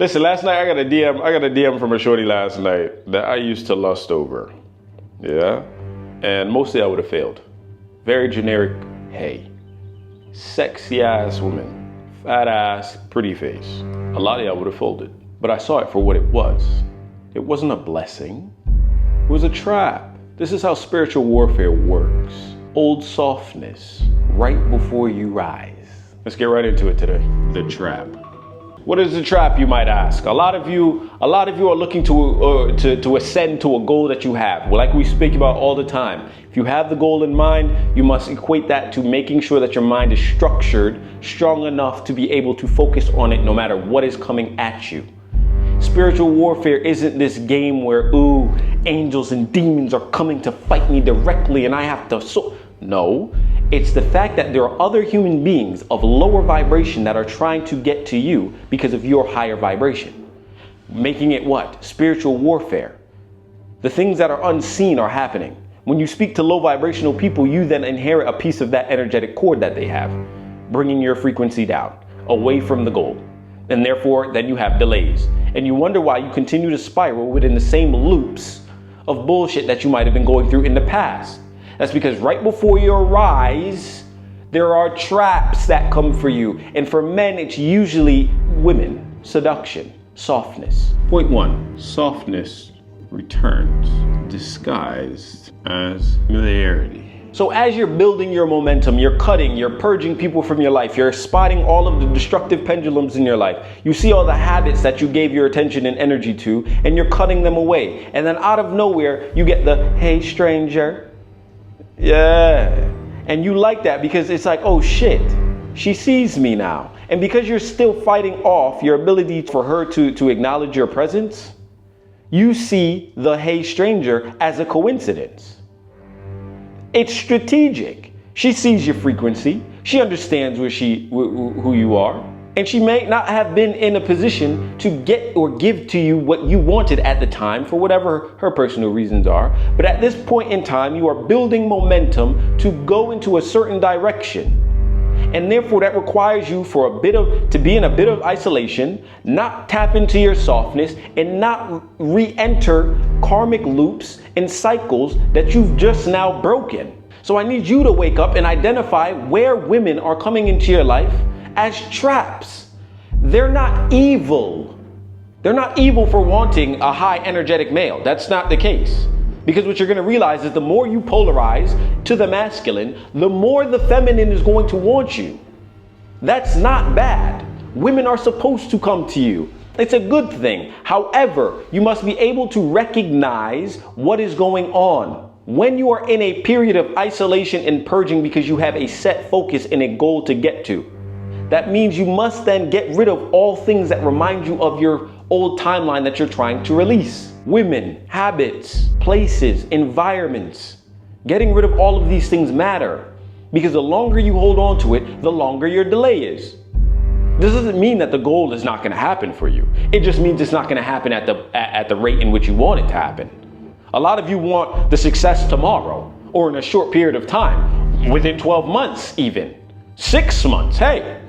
Listen, last night I got a DM from a shorty last night that I used to lust over. Yeah? And mostly I would have failed. Very generic, hey. Sexy ass woman. Fat ass, pretty face. A lot of y'all would have folded. But I saw it for what it was. It wasn't a blessing. It was a trap. This is how spiritual warfare works. Old softness, right before you rise. Let's get right into it today. The trap. What is the trap, you might ask? A lot of you are looking to ascend to a goal that you have. Well, like we speak about all the time. If you have the goal in mind, you must equate that to making sure that your mind is structured, strong enough to be able to focus on it no matter what is coming at you. Spiritual warfare isn't this game where, ooh, angels and demons are coming to fight me directly and I have to No, it's the fact that there are other human beings of lower vibration that are trying to get to you because of your higher vibration. Making it what? Spiritual warfare. The things that are unseen are happening. When you speak to low vibrational people, you then inherit a piece of that energetic cord that they have, bringing your frequency down, away from the goal. And therefore, then you have delays. And you wonder why you continue to spiral within the same loops of bullshit that you might have been going through in the past. That's because right before your rise, there are traps that come for you. And for men, it's usually women. Seduction, softness. Point 1, softness returns disguised as familiarity. So as you're building your momentum, you're cutting, you're purging people from your life, you're spotting all of the destructive pendulums in your life. You see all the habits that you gave your attention and energy to, and you're cutting them away. And then out of nowhere, you get the, hey, stranger. Yeah. And you like that because it's like, oh shit, she sees me now. And because you're still fighting off your ability for her to acknowledge your presence, you see the hey stranger as a coincidence. It's strategic. She sees your frequency. She understands who you are. And she may not have been in a position to get or give to you what you wanted at the time for whatever her personal reasons are. But at this point in time, you are building momentum to go into a certain direction. And therefore that requires you to be in a bit of isolation, not tap into your softness, and not re-enter karmic loops and cycles that you've just now broken. So I need you to wake up and identify where women are coming into your life as traps. They're not evil. They're not evil for wanting a high energetic male. That's not the case. Because what you're going to realize is the more you polarize to the masculine, the more the feminine is going to want you. That's not bad. Women are supposed to come to you. It's a good thing. However, you must be able to recognize what is going on. When you are in a period of isolation and purging because you have a set focus and a goal to get to, that means you must then get rid of all things that remind you of your old timeline that you're trying to release. Women, habits, places, environments. Getting rid of all of these things matter because the longer you hold on to it, the longer your delay is. This doesn't mean that the goal is not going to happen for you. It just means it's not going to happen at the rate in which you want it to happen. A lot of you want the success tomorrow or in a short period of time, within 12 months even, 6 months, hey.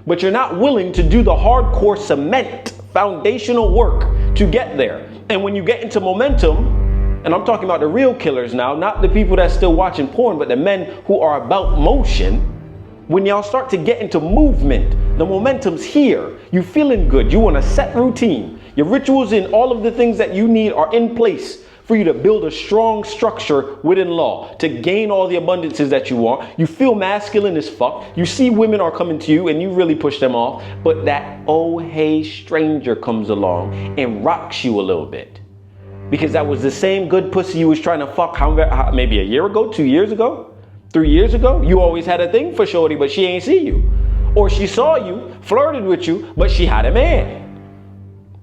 But you're not willing to do the hardcore cement foundational work to get there. And when you get into momentum, and I'm talking about the real killers now, not the people that's still watching porn, but the men who are about motion, when y'all start to get into movement, the momentum's here. You feeling good. You want a set routine. Your rituals and all of the things that you need are in place for you to build a strong structure within law, to gain all the abundances that you want. You feel masculine as fuck. You see women are coming to you and you really push them off. But that, oh, hey, stranger comes along and rocks you a little bit. Because that was the same good pussy you was trying to fuck maybe a year ago, 2 years ago, 3 years ago. You always had a thing for shorty, but she ain't see you. Or she saw you, flirted with you, but she had a man.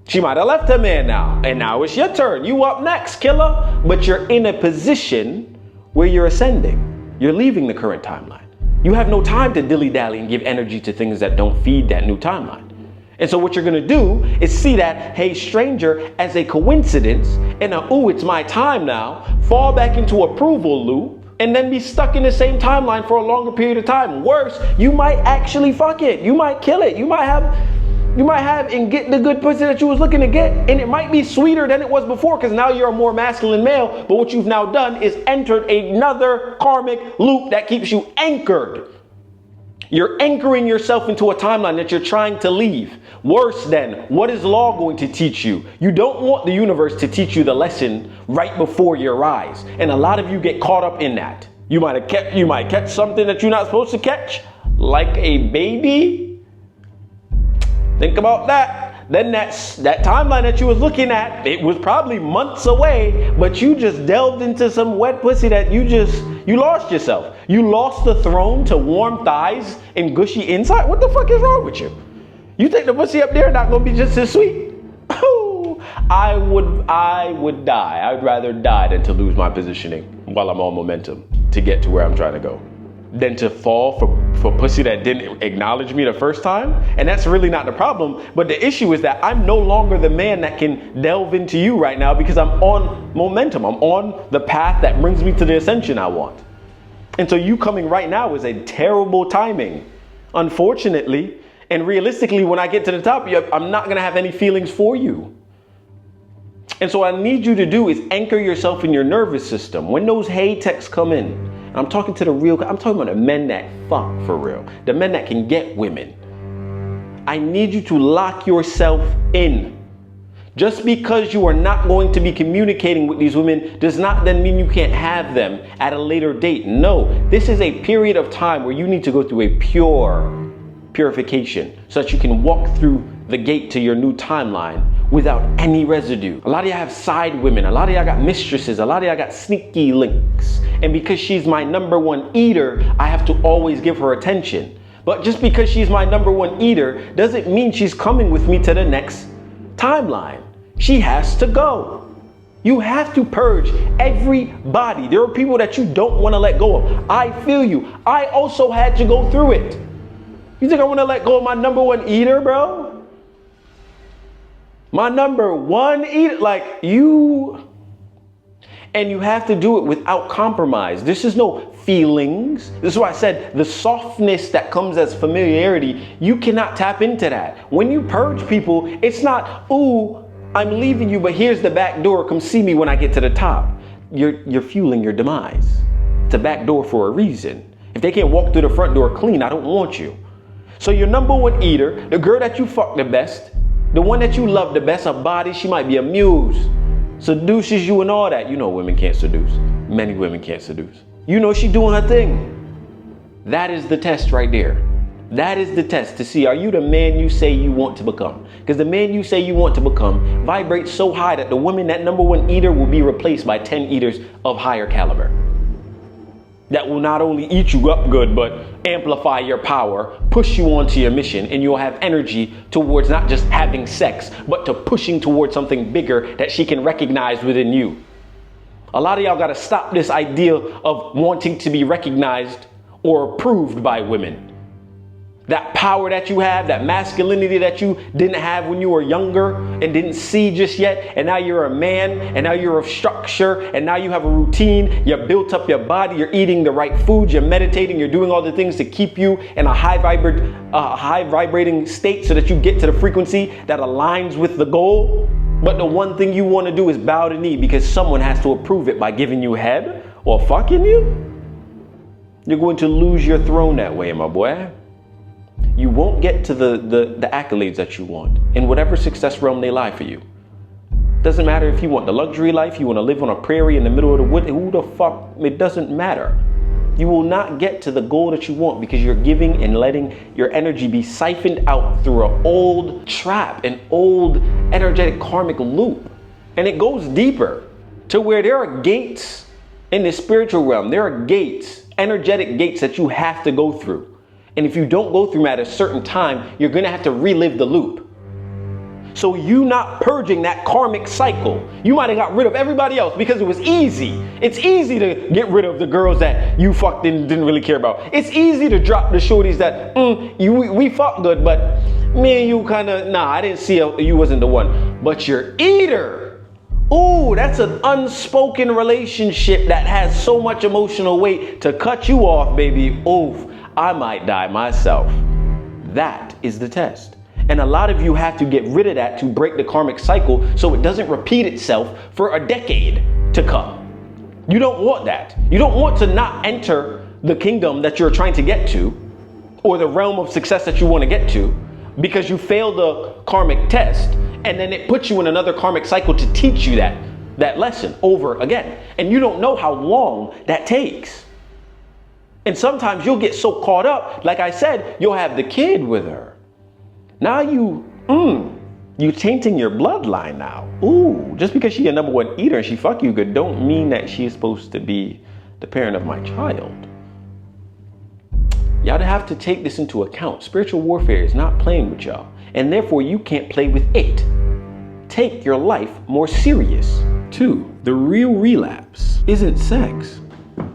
She might have left her man now, and now it's your turn. You up next, killer. But you're in a position where you're ascending. You're leaving the current timeline. You have no time to dilly-dally and give energy to things that don't feed that new timeline. And so what you're gonna do is see that, hey, stranger, as a coincidence, and a, ooh, it's my time now, fall back into approval loop, and then be stuck in the same timeline for a longer period of time. Worse, you might actually fuck it. You might kill it. You might have You might have and get the good pussy that you was looking to get, and it might be sweeter than it was before because now you're a more masculine male, but what you've now done is entered another karmic loop that keeps you anchored. You're anchoring yourself into a timeline that you're trying to leave. Worse than, what is law going to teach you? You don't want the universe to teach you the lesson right before your eyes. And a lot of you get caught up in that. You might catch something that you're not supposed to catch, like a baby. Think about that. Then that timeline that you was looking at, it was probably months away, but you just delved into some wet pussy that you lost yourself. You lost the throne to warm thighs and gushy inside. What the fuck is wrong with you? You think the pussy up there not gonna be just as sweet? I would die. I would rather die than to lose my positioning while I'm on momentum to get to where I'm trying to go, than to fall for pussy that didn't acknowledge me the first time. And that's really not the problem. But the issue is that I'm no longer the man that can delve into you right now because I'm on momentum. I'm on the path that brings me to the ascension I want. And so you coming right now is a terrible timing, unfortunately. And realistically, when I get to the top, I'm not going to have any feelings for you. And so what I need you to do is anchor yourself in your nervous system. When those hey texts come in, I'm talking about the men that fuck for real. The men that can get women. I need you to lock yourself in. Just because you are not going to be communicating with these women does not then mean you can't have them at a later date. No, this is a period of time where you need to go through a purification so that you can walk through the gate to your new timeline without any residue. A lot of y'all have side women. A lot of y'all got mistresses. A lot of y'all got sneaky links. And because she's my number one eater, I have to always give her attention. But just because she's my number one eater doesn't mean she's coming with me to the next timeline. She has to go. You have to purge everybody. There are people that you don't want to let go of. I feel you. I also had to go through it. You think I want to let go of my number one eater, bro? My number one eater, like you. And you have to do it without compromise. This is no feelings. This is why I said the softness that comes as familiarity, you cannot tap into that. When you purge people, it's not, ooh, I'm leaving you, but here's the back door. Come see me when I get to the top. You're fueling your demise. It's a back door for a reason. If they can't walk through the front door clean, I don't want you. So your number one eater, the girl that you fuck the best, the one that you love the best, her body, she might be a muse, seduces you and all that. You know women can't seduce. Many women can't seduce. You know she doing her thing. That is the test right there. That is the test to see, are you the man you say you want to become? Because the man you say you want to become vibrates so high that the woman, that number one eater, will be replaced by 10 eaters of higher caliber. That will not only eat you up good, but amplify your power, push you onto your mission, and you'll have energy towards not just having sex, but to pushing towards something bigger that she can recognize within you. A lot of y'all got to stop this idea of wanting to be recognized or approved by women. That power that you have, that masculinity that you didn't have when you were younger and didn't see just yet, and now you're a man, and now you're of structure, and now you have a routine, you built up your body, you're eating the right food, you're meditating, you're doing all the things to keep you in a high vibrating state so that you get to the frequency that aligns with the goal. But the one thing you want to do is bow the knee because someone has to approve it by giving you head or fucking you. You're going to lose your throne that way, my boy. You won't get to the accolades that you want in whatever success realm they lie for you. Doesn't matter if you want the luxury life, you want to live on a prairie in the middle of the wood, who the fuck, it doesn't matter. You will not get to the goal that you want because you're giving and letting your energy be siphoned out through an old trap, an old energetic karmic loop. And it goes deeper to where there are gates in the spiritual realm. There are gates, energetic gates that you have to go through. And if you don't go through them at a certain time, you're going to have to relive the loop. So you not purging that karmic cycle, you might have got rid of everybody else because it was easy. It's easy to get rid of the girls that you fucked and didn't really care about. It's easy to drop the shorties that we fucked good, but me and you kind of, I didn't see you wasn't the one. But your eater, ooh, that's an unspoken relationship that has so much emotional weight to cut you off, baby. Ooh, I might die myself. That is the test. And a lot of you have to get rid of that to break the karmic cycle so it doesn't repeat itself for a decade to come. You don't want that. You don't want to not enter the kingdom that you're trying to get to, or the realm of success that you want to get to, because you failed the karmic test, and then it puts you in another karmic cycle to teach you that lesson over again. And you don't know how long that takes. And sometimes you'll get so caught up, like I said, you'll have the kid with her. Now you tainting your bloodline now. Ooh, just because she a number one eater and she fuck you good don't mean that she's supposed to be the parent of my child. Y'all have to take this into account. Spiritual warfare is not playing with y'all, and therefore you can't play with it. Take your life more serious. 2, the real relapse isn't sex.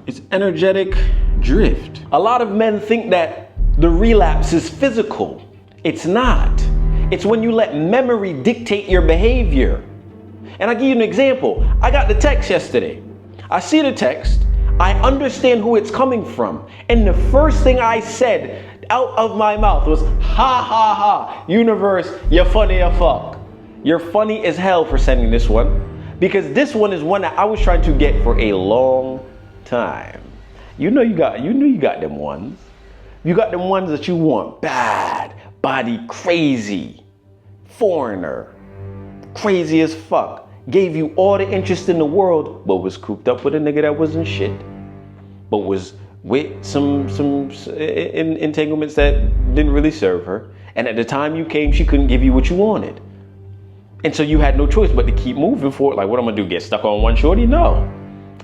It's energetic drift. A lot of men think that the relapse is physical. It's not. It's when you let memory dictate your behavior. And I'll give you an example. I got the text yesterday. I see the text. I understand who it's coming from. And the first thing I said out of my mouth was, ha ha ha, universe, you're funny as fuck. You're funny as hell for sending this one. Because this one is one that I was trying to get for a long time. You knew you got them ones. You got them ones that you want bad, body crazy, foreigner, crazy as fuck, gave you all the interest in the world, but was cooped up with a nigga that wasn't shit, but was with some entanglements that didn't really serve her. And at the time you came, she couldn't give you what you wanted. And so you had no choice but to keep moving forward. Like, what I'm gonna do, get stuck on one shorty? No.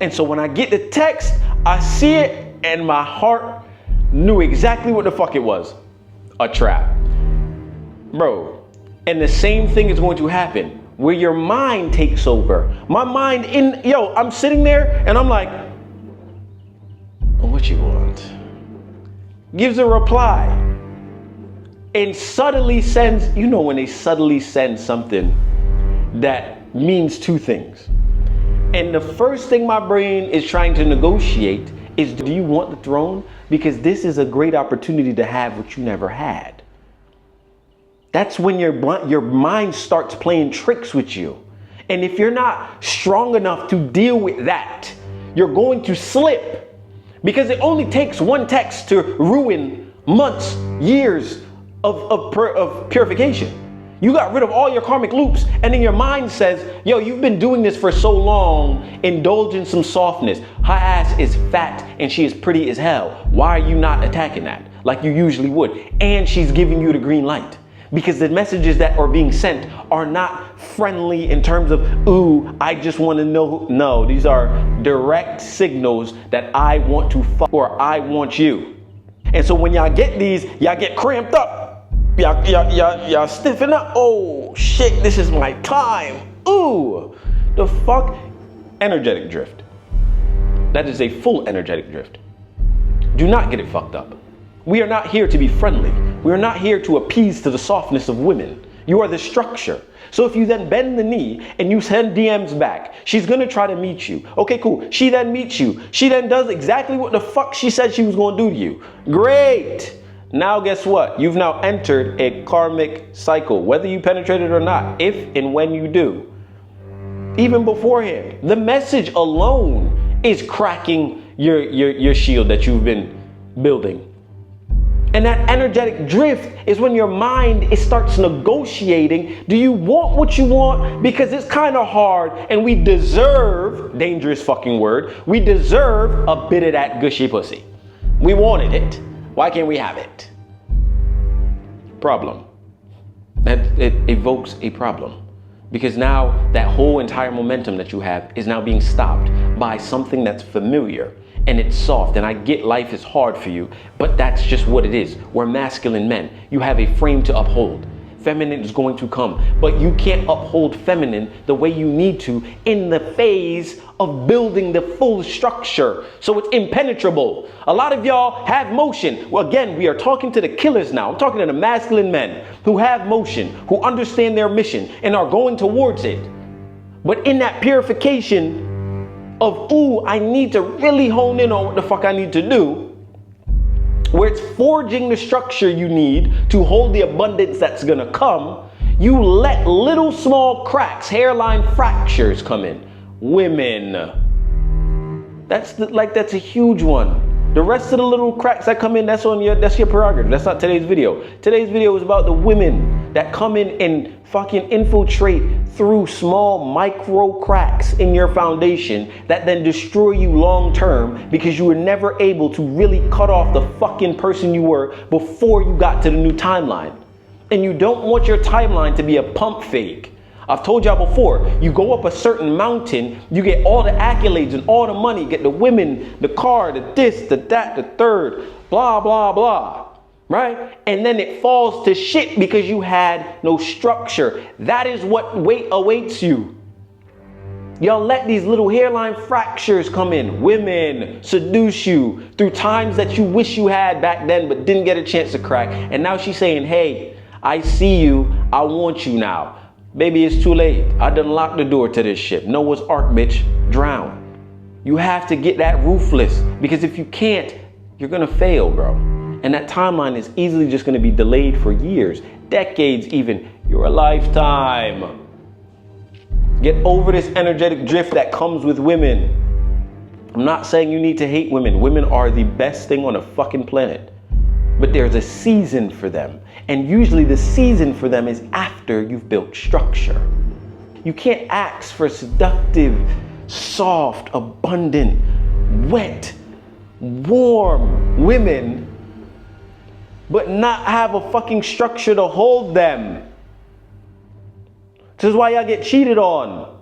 And so when I get the text, I see it, and my heart knew exactly what the fuck it was. A trap. Bro, and the same thing is going to happen where your mind takes over. My mind I'm sitting there and I'm like, what you want? Gives a reply. And subtly sends, when they subtly send something that means 2 things. And the first thing my brain is trying to negotiate is, do you want the throne? Because this is a great opportunity to have what you never had. That's when your mind starts playing tricks with you. And if you're not strong enough to deal with that, you're going to slip. Because it only takes one text to ruin months, years of purification. You got rid of all your karmic loops, and then your mind says, yo, you've been doing this for so long, indulge in some softness. Her ass is fat and she is pretty as hell. Why are you not attacking that like you usually would? And she's giving you the green light. Because the messages that are being sent are not friendly in terms of, ooh, I just want to know. No, these are direct signals that I want to fuck, or I want you. And so when y'all get these, y'all get cramped up. Y'all stiffen up. Oh shit, this is my time. Ooh, the fuck? Energetic drift. That is a full energetic drift. Do not get it fucked up. We are not here to be friendly. We are not here to appease to the softness of women. You are the structure. So if you then bend the knee and you send DMs back, she's gonna try to meet you. Okay, cool. She then meets you. She then does exactly what the fuck she said she was gonna do to you. Great. Now guess what? You've now entered a karmic cycle, whether you penetrate it or not, if and when you do. Even beforehand, the message alone is cracking your shield that you've been building. And that energetic drift is when your mind, it starts negotiating. Do you want what you want? Because it's kind of hard, and we deserve, dangerous fucking word, we deserve a bit of that gushy pussy. We wanted it. Why can't we have it? Problem. It evokes a problem. Because now that whole entire momentum that you have is now being stopped by something that's familiar. And it's soft, and I get life is hard for you, but that's just what it is. We're masculine men. You have a frame to uphold. Feminine is going to come, but you can't uphold feminine the way you need to in the phase of building the full structure, so it's impenetrable. A lot of y'all have motion. Well, again, we are talking to the killers now. I'm talking to the masculine men who have motion, who understand their mission and are going towards it. But in that purification of, ooh, I need to really hone in on what the fuck I need to do, where it's forging the structure you need to hold the abundance that's gonna come, you let little small cracks, hairline fractures come in. Women. That's a huge one. The rest of the little cracks that come in, that's your prerogative. That's not today's video. Today's video is about the women that come in and fucking infiltrate through small micro cracks in your foundation that then destroy you long term because you were never able to really cut off the fucking person you were before you got to the new timeline. And you don't want your timeline to be a pump fake. I've told y'all before, you go up a certain mountain, you get all the accolades and all the money, get the women, the car, the this, the that, the third, blah, blah, blah, right? And then it falls to shit because you had no structure. That is what awaits you. Y'all let these little hairline fractures come in. Women seduce you through times that you wish you had back then but didn't get a chance to crack. And now she's saying, hey, I see you, I want you now. Baby, it's too late. I done locked the door to this ship. Noah's Ark, bitch, drown. You have to get that ruthless, because if you can't, you're gonna fail, bro. And that timeline is easily just gonna be delayed for years, decades even, your lifetime. Get over this energetic drift that comes with women. I'm not saying you need to hate women. Women are the best thing on the fucking planet. But there's a season for them. And usually the season for them is after you've built structure. You can't ask for seductive, soft, abundant, wet, warm women, but not have a fucking structure to hold them. This is why y'all get cheated on.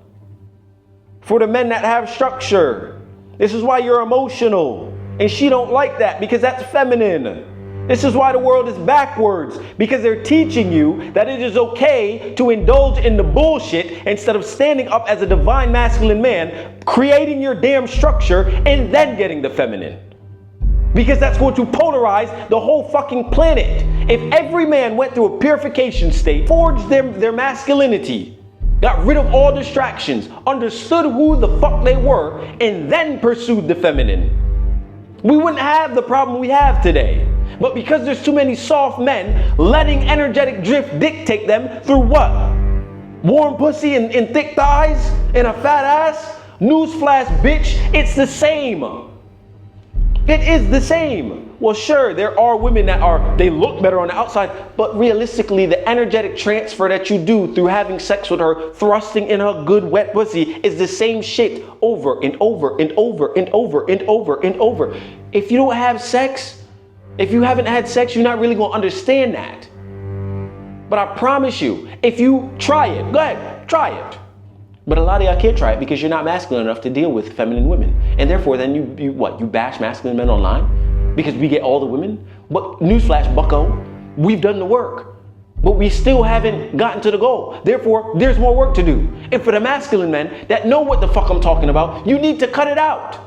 For the men that have structure. This is why you're emotional. And she don't like that because that's feminine. This is why the world is backwards, because they're teaching you that it is okay to indulge in the bullshit instead of standing up as a divine masculine man, creating your damn structure and then getting the feminine. Because that's going to polarize the whole fucking planet. If every man went through a purification state, forged their masculinity, got rid of all distractions, understood who the fuck they were, and then pursued the feminine, we wouldn't have the problem we have today. But because there's too many soft men letting energetic drift dictate them through what? Warm pussy and thick thighs and a fat ass? Newsflash, bitch, it's the same. It is the same. Well, sure, there are women they look better on the outside, but realistically, the energetic transfer that you do through having sex with her, thrusting in her good wet pussy, is the same shit over and over and over and over and over and over. If you don't have sex, if you haven't had sex, you're not really gonna understand that. But I promise you, if you try it, go ahead, try it. But a lot of y'all can't try it because you're not masculine enough to deal with feminine women. And therefore then you bash masculine men online because we get all the women? But newsflash, bucko, we've done the work, but we still haven't gotten to the goal. Therefore, there's more work to do. And for the masculine men that know what the fuck I'm talking about, you need to cut it out.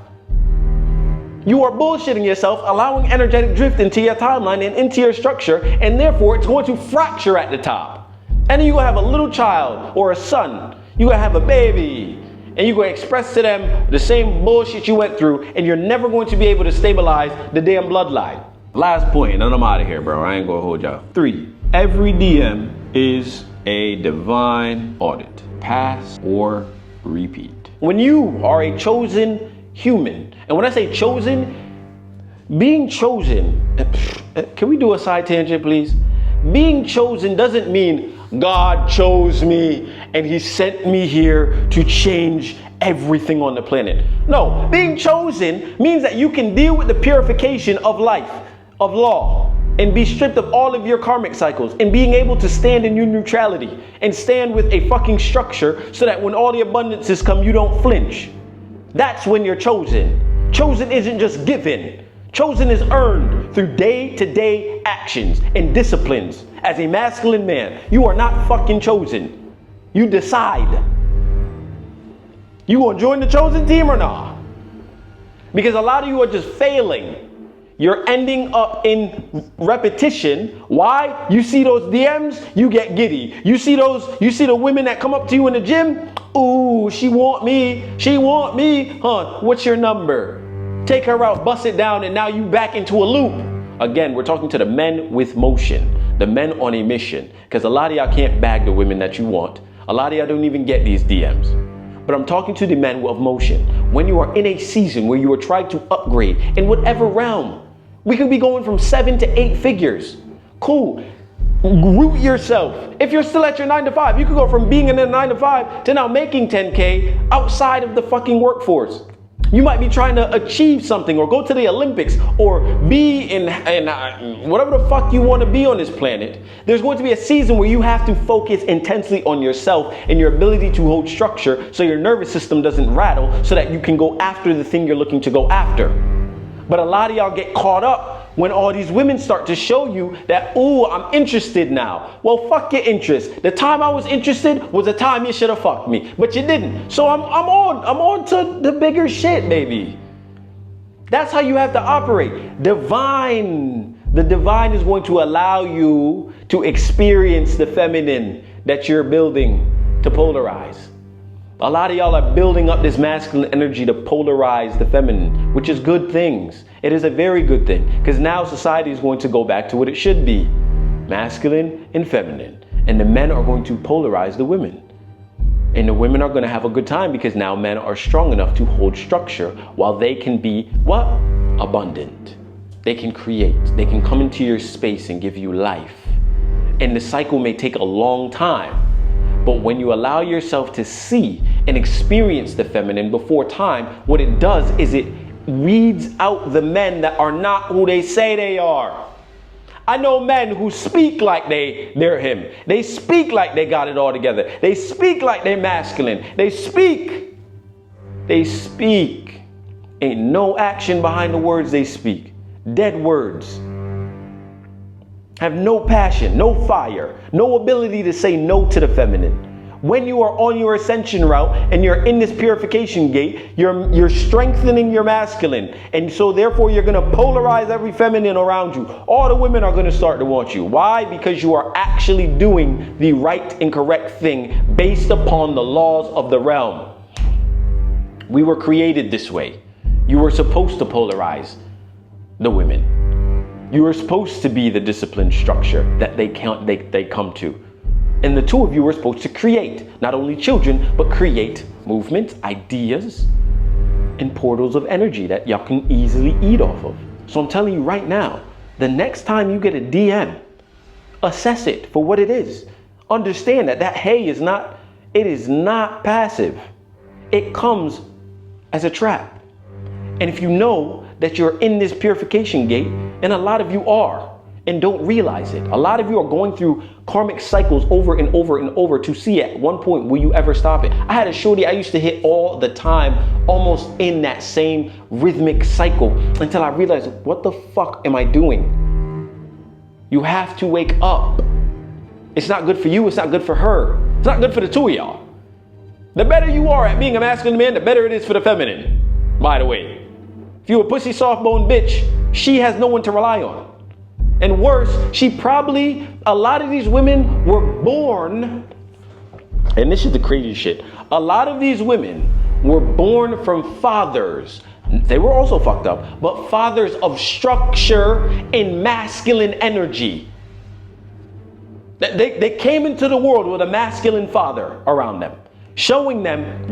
You are bullshitting yourself, allowing energetic drift into your timeline and into your structure, and therefore it's going to fracture at the top. And then you're gonna have a little child or a son, you're gonna have a baby, and you're gonna express to them the same bullshit you went through, and you're never going to be able to stabilize the damn bloodline. Last point, and I'm out of here, bro. I ain't gonna hold y'all. 3, every DM is a divine audit, pass or repeat. When you are a chosen human, and when I say chosen, being chosen, can we do a side tangent, please? Being chosen doesn't mean God chose me and he sent me here to change everything on the planet. No, being chosen means that you can deal with the purification of life, of law, and be stripped of all of your karmic cycles, and being able to stand in your neutrality and stand with a fucking structure so that when all the abundances come, you don't flinch. That's when you're chosen. Chosen isn't just given. Chosen is earned through day-to-day actions and disciplines. As a masculine man, you are not fucking chosen. You decide. You gonna join the chosen team or not? Because a lot of you are just failing. You're ending up in repetition. Why? You see those DMs, you get giddy. You see the women that come up to you in the gym, ooh, she want me, huh? What's your number? Take her out, bust it down, and now you back into a loop. Again, we're talking to the men with motion, the men on a mission, because a lot of y'all can't bag the women that you want. A lot of y'all don't even get these DMs. But I'm talking to the men of motion. When you are in a season where you are trying to upgrade in whatever realm, we could be going from 7 to 8 figures. Cool. Root yourself. If you're still at your 9 to 5, you could go from being in a 9 to 5 to now making 10K outside of the fucking workforce. You might be trying to achieve something or go to the Olympics or be in whatever the fuck you want to be on this planet. There's going to be a season where you have to focus intensely on yourself and your ability to hold structure so your nervous system doesn't rattle so that you can go after the thing you're looking to go after. But a lot of y'all get caught up when all these women start to show you that, ooh, I'm interested now. Well, fuck your interest. The time I was interested was the time you should have fucked me, but you didn't. So I'm on to the bigger shit, baby. That's how you have to operate. The divine is going to allow you to experience the feminine that you're building to polarize. A lot of y'all are building up this masculine energy to polarize the feminine, which is good things. It is a very good thing, because now society is going to go back to what it should be, masculine and feminine. And the men are going to polarize the women. And the women are going to have a good time because now men are strong enough to hold structure while they can be, what? Abundant. They can create. They can come into your space and give you life. And the cycle may take a long time. But when you allow yourself to see and experience the feminine before time, what it does is it weeds out the men that are not who they say they are. I know men who speak like they're him. They speak like they got it all together. They speak like they're masculine. They speak. Ain't no action behind the words they speak. Dead words. Have no passion, no fire, no ability to say no to the feminine. When you are on your ascension route and you're in this purification gate, you're strengthening your masculine. And so therefore you're going to polarize every feminine around you. All the women are going to start to want you. Why? Because you are actually doing the right and correct thing based upon the laws of the realm. We were created this way. You were supposed to polarize the women. You are supposed to be the disciplined structure that they come to. And the two of you are supposed to create, not only children, but create movements, ideas, and portals of energy that y'all can easily eat off of. So I'm telling you right now, the next time you get a DM, assess it for what it is. Understand that hey is not passive. It comes as a trap. And if you know that you're in this purification gate, and a lot of you are, and don't realize it. A lot of you are going through karmic cycles over and over and over to see at one point, will you ever stop it? I had a shorty I used to hit all the time, almost in that same rhythmic cycle, until I realized, what the fuck am I doing? You have to wake up. It's not good for you, it's not good for her. It's not good for the two of y'all. The better you are at being a masculine man, the better it is for the feminine, by the way. If you're a pussy soft bone bitch, she has no one to rely on. And worse, a lot of these women were born, and this is the crazy shit. A lot of these women were born from fathers. They were also fucked up, but fathers of structure and masculine energy. They came into the world with a masculine father around them, showing them,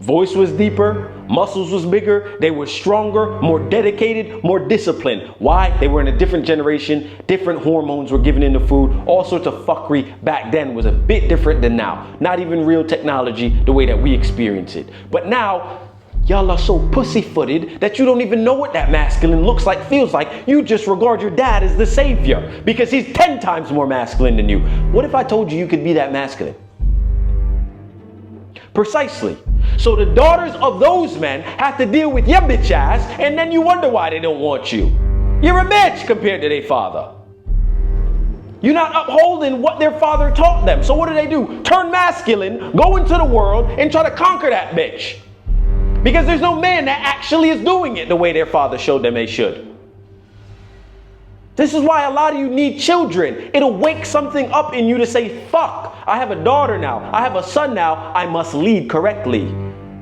voice was deeper, muscles was bigger, they were stronger, more dedicated, more disciplined. Why? They were in a different generation, different hormones were given in the food, all sorts of fuckery back then was a bit different than now. Not even real technology the way that we experience it. But now, y'all are so pussy-footed that you don't even know what that masculine looks like, feels like. You just regard your dad as the savior because he's 10 times more masculine than you. What if I told you you could be that masculine? Precisely. So the daughters of those men have to deal with your bitch ass, and then you wonder why they don't want you. You're a bitch compared to their father. You're not upholding what their father taught them. So what do? Turn masculine, go into the world, and try to conquer that bitch. Because there's no man that actually is doing it the way their father showed them they should. This is why a lot of you need children. It'll wake something up in you to say, fuck, I have a daughter now. I have a son now. I must lead correctly.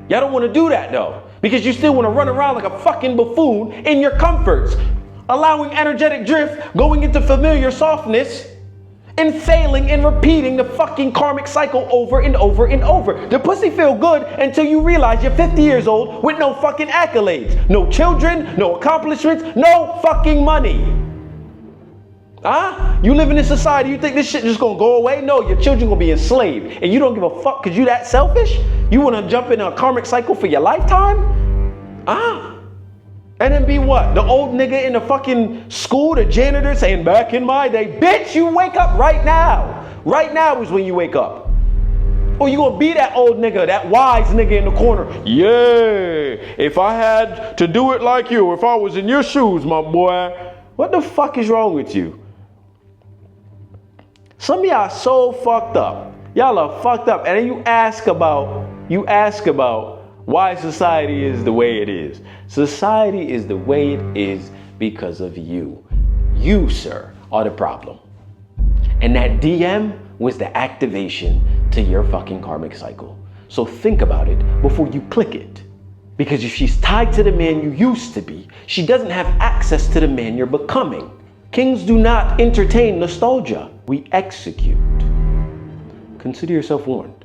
Y'all don't want to do that though, because you still want to run around like a fucking buffoon in your comforts. allowing energetic drift, going into familiar softness, and failing and repeating the fucking karmic cycle over and over and over. The pussy feel good until you realize you're 50 years old with no fucking accolades, no children, no accomplishments, no fucking money. You live in a society, you think this shit just gonna go away? No, your children gonna be enslaved, and you don't give a fuck because you that selfish? You wanna jump in a karmic cycle for your lifetime? And then be what? The old nigga in the fucking school, the janitor saying, back in my day, bitch, you wake up right now. Right now is when you wake up. Or you gonna be that old nigga, that wise nigga in the corner. Yeah, if I had to do it like you, if I was in your shoes, my boy. What the fuck is wrong with you? Some of y'all so fucked up. Y'all are fucked up. And then you ask about why society is the way it is. Society is the way it is because of you. You, sir, are the problem. And that DM was the activation to your fucking karmic cycle. So think about it before you click it. Because if she's tied to the man you used to be, she doesn't have access to the man you're becoming. Kings do not entertain nostalgia. We execute. Consider yourself warned.